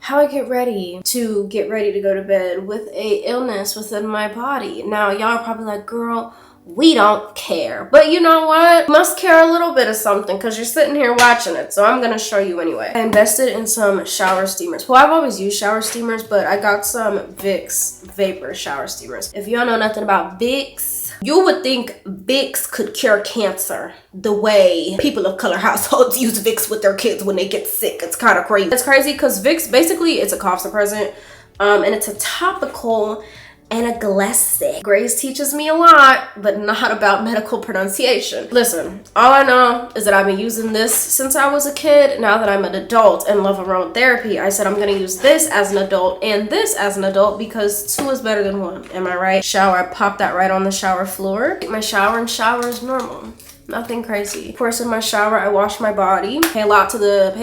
how I get ready to go to bed with a illness within my body. Now, y'all are probably like, girl, we don't care. But you know what? You must care a little bit of something because you're sitting here watching it. So I'm going to show you anyway. I invested in some shower steamers. Well, I've always used shower steamers, but I got some Vicks Vapor shower steamers. If you don't know nothing about Vicks, you would think Vicks could cure cancer the way people of color households use Vicks with their kids when they get sick. It's kind of crazy. It's crazy because Vicks, basically, it's a cough suppressant, and it's a topical alyssa. Grace teaches me a lot, but not about medical pronunciation. Listen, all I know is that I've been using this since I was a kid. Now that I'm an adult and love aromatherapy, I said I'm gonna use this as an adult and this as an adult because 2 is better than 1. Am I right? Shower, I pop that right on the shower floor. My shower is normal. Nothing crazy. Of course, in my shower, I wash my body. Pay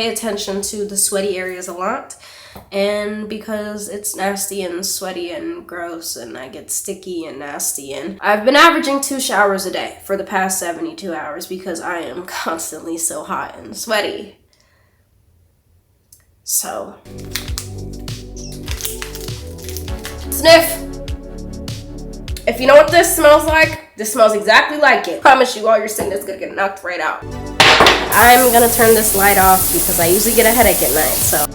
attention to the sweaty areas a lot. And because it's nasty and sweaty and gross and I get sticky and nasty, and I've been averaging 2 showers a day for the past 72 hours because I am constantly so hot and sweaty. So, sniff. If you know what this smells like, this smells exactly like it. I promise you, all your sickness is gonna get knocked right out. I'm gonna turn this light off because I usually get a headache at night, so.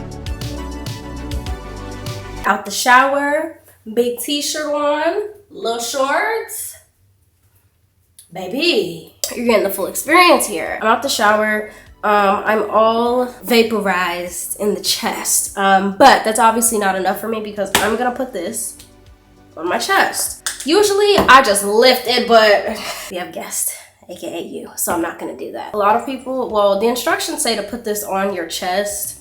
Out the shower, big t-shirt on, little shorts. Baby, you're getting the full experience here. I'm out the shower. I'm all vaporized in the chest. But that's obviously not enough for me because I'm gonna put this on my chest. Usually I just lift it, but we have a guest, aka you, so I'm not gonna do that. A lot of people, well, the instructions say to put this on your chest.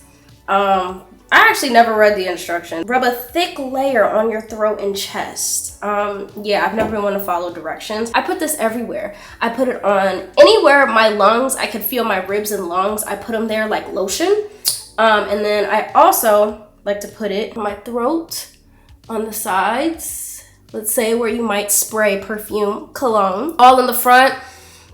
I actually never read the instructions. Rub a thick layer on your throat and chest. Yeah, I've never been one to follow directions. I put this everywhere. I put it on anywhere my lungs, I could feel my ribs and lungs. I put them there like lotion. And then I also like to put it on my throat, on the sides. Let's say where you might spray perfume, cologne. All in the front.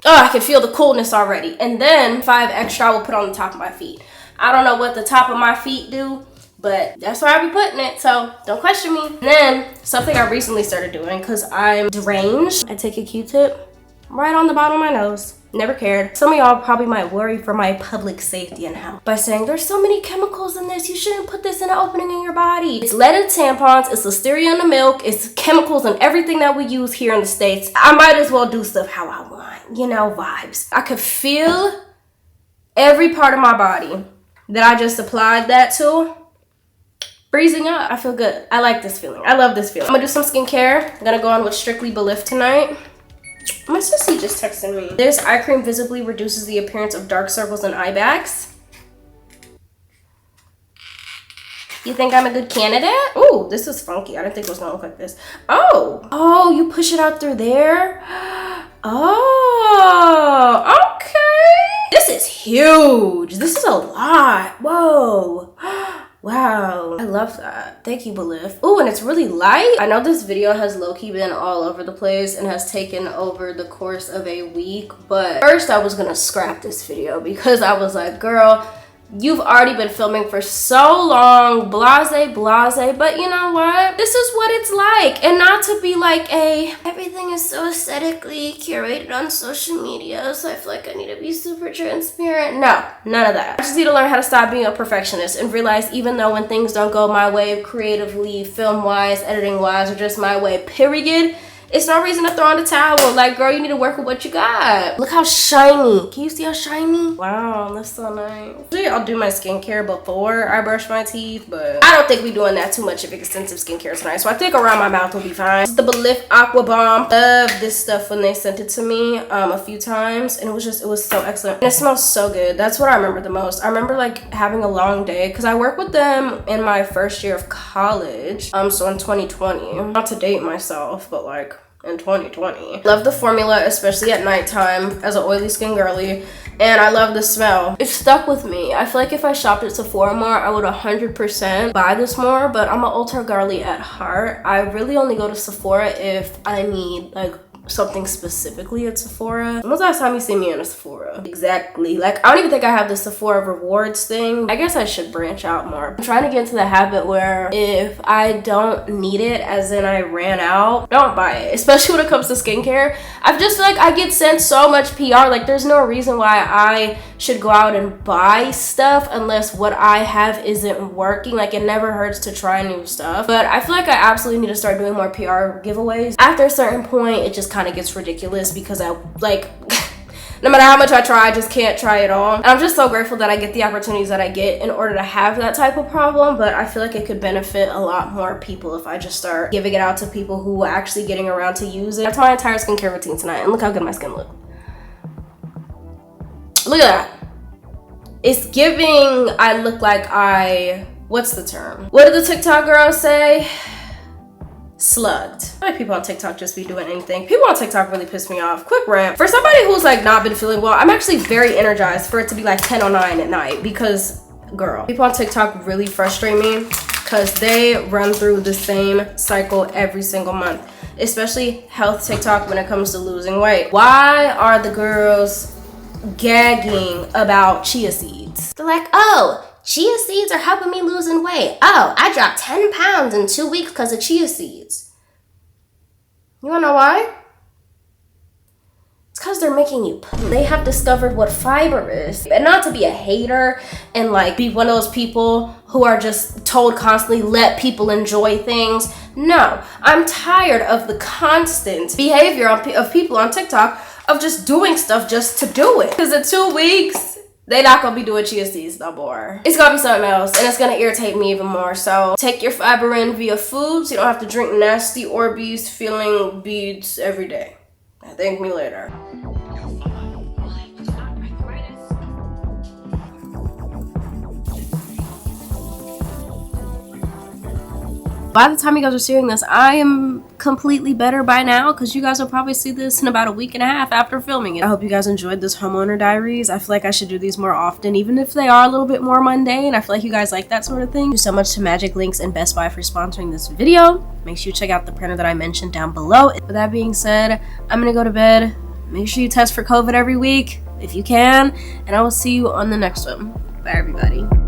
Oh, I can feel the coolness already. And then 5 extra I will put on the top of my feet. I don't know what the top of my feet do, but that's where I be putting it, so don't question me. And then, something I recently started doing, because I'm deranged, I take a Q-tip right on the bottom of my nose. Never cared. Some of y'all probably might worry for my public safety and health by saying, there's so many chemicals in this, you shouldn't put this in an opening in your body. It's lead in tampons, it's listeria in the milk, it's chemicals in everything that we use here in the States. I might as well do stuff how I want, you know, vibes. I could feel every part of my body that I just applied that to freezing up. I feel good. I like this feeling. I love this feeling. I'm gonna do some skincare. I'm gonna go on with Strictly Belif tonight. My sissy just texted me. This eye cream visibly reduces the appearance of dark circles and eye bags. You think I'm a good candidate? Ooh, this is funky. I didn't think it was gonna look like this. Oh, you push it out through there? Oh, okay. This is huge. This is a lot. Whoa. Wow. I love that. Thank you, Belif. Oh, and it's really light. I know this video has low-key been all over the place and has taken over the course of a week, but first I was gonna scrap this video because I was like, girl, you've already been filming for so long, blase, but you know what? This is what it's like. And not to be like everything is so aesthetically curated on social media, so I feel like I need to be super transparent. No, none of that. I just need to learn how to stop being a perfectionist and realize even though when things don't go my way creatively, film-wise, editing-wise, or just my way, period, it's no reason to throw in the towel. Like, girl, you need to work with what you got. Look how shiny. Can you see how shiny? Wow, that's so nice. Usually I'll do my skincare before I brush my teeth, but I don't think we're doing that too much of extensive skincare tonight. So I think around my mouth will be fine. This is the Belif Aqua Bomb. Love this stuff when they sent it to me a few times. And it was so excellent. And it smells so good. That's what I remember the most. I remember like having a long day because I worked with them in my first year of college. So in 2020. Not to date myself, but like in 2020. Love the formula, especially at nighttime as an oily skin girly, and I love the smell. It stuck with me. I feel like if I shopped at Sephora more, I would 100% buy this more, but I'm an ultra girly at heart. I really only go to Sephora if I need like something specifically at Sephora. When was the last time you see me in a Sephora? Exactly. Like, I don't even think I have the Sephora rewards thing. I guess I should branch out more. I'm trying to get into the habit where if I don't need it, as in I ran out, don't buy it. Especially when it comes to skincare. I just feel like I get sent so much PR. Like, there's no reason why I should go out and buy stuff unless what I have isn't working. Like, it never hurts to try new stuff. But I feel like I absolutely need to start doing more PR giveaways. After a certain point, it just kind of gets ridiculous because I like no matter how much I try, I just can't try it all. And I'm just so grateful that I get the opportunities that I get in order to have that type of problem, but I feel like it could benefit a lot more people if I just start giving it out to people who are actually getting around to use it. That's my entire skincare routine tonight, and look how good my skin looks. Look at that. It's giving I look like what's the term? What did the TikTok girl say? Slugged. I like people on TikTok just be doing anything. People on TikTok really piss me off. Quick rant. For somebody who's like not been feeling well, I'm actually very energized for it to be like 10:09 at night because, girl, people on TikTok really frustrate me because they run through the same cycle every single month, especially health TikTok when it comes to losing weight. Why are the girls gagging about chia seeds? They're like, oh, chia seeds are helping me losing weight. Oh, I dropped 10 pounds in 2 weeks because of chia seeds. You wanna know why? It's because they're making you poop. They have discovered what fiber is. And not to be a hater and like be one of those people who are just told constantly, let people enjoy things. No, I'm tired of the constant behavior of people on TikTok of just doing stuff just to do it. Because in 2 weeks, they're not gonna be doing chia seeds no more. It's gonna be something else, and it's gonna irritate me even more. So take your fiber in via food so you don't have to drink nasty Orbeez feeling beads every day. Thank me later. By the time you guys are seeing this, I am completely better by now because you guys will probably see this in about a week and a half after filming it. I hope you guys enjoyed this homeowner diaries. I feel like I should do these more often, even if they are a little bit more mundane. I feel like you guys like that sort of thing. Thank you so much to Magic Links and Best Buy for sponsoring this video. Make sure you check out the printer that I mentioned down below. With that being said, I'm gonna go to bed. Make sure you test for COVID every week if you can, and I will see you on the next one. Bye, everybody.